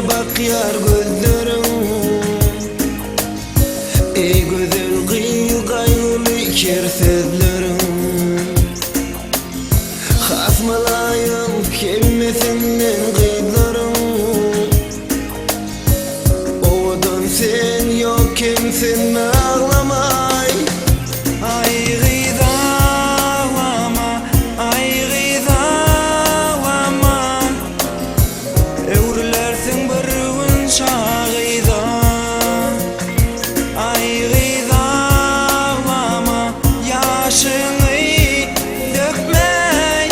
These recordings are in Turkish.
bak yar gözlerim. Ey güzel kıyıkaygılı ker sözlerim. Hasmalayım kelmesinden kıylarım. Odan sen yokken sen ağlamay. Ay gıdalama, ay gıdalama. Evrilersin bir gün şağıda. Ay gıdalama, yaşını dökmey.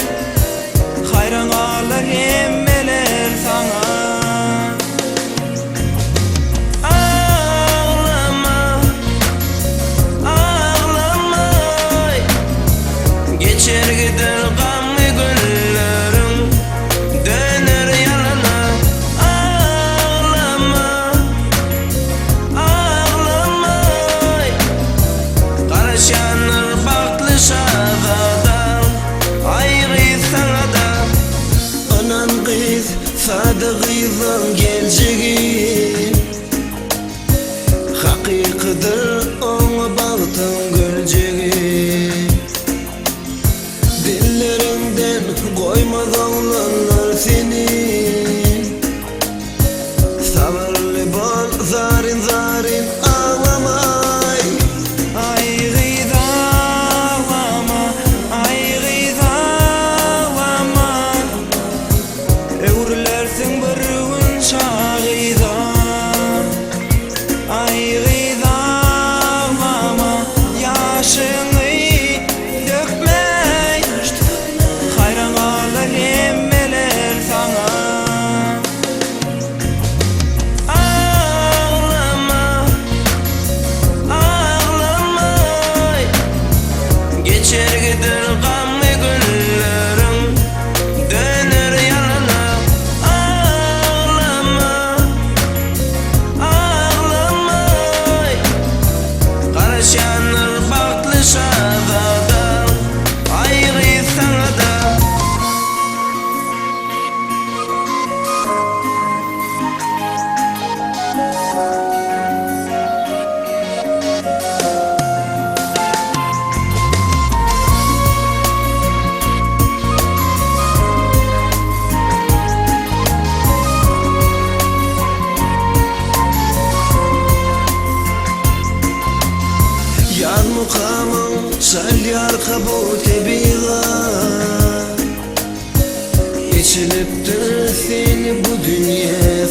Hayran ağlar emmeler sana. Geçer gider gamlı günlerim, döner yalana. Ağlama, ağlama. Karışanır baktlı şadadan, ayrı sana da. Anan kız sada kızdan geleceğin. Hakikadır ona baktın gölceğin. Dillerinden koymaz oğlanlar seni. Sabırlı bol zarin zarin ağlamay. Ay gıdalama, ay gıdalama. Evrilersin bir gün şağıda. Ay gıdalama, yaşını dökmey. Hayran ağlar emmeler sana. Ağlama, ağlama. Geçer gider gamlı günlerim, döner yalana. Ağlama, ağlama. Karışanır baktlı şadadan, ayrı sana da. Yar mukamım sal yar kabute biğa. İçiliptir seni bu dünya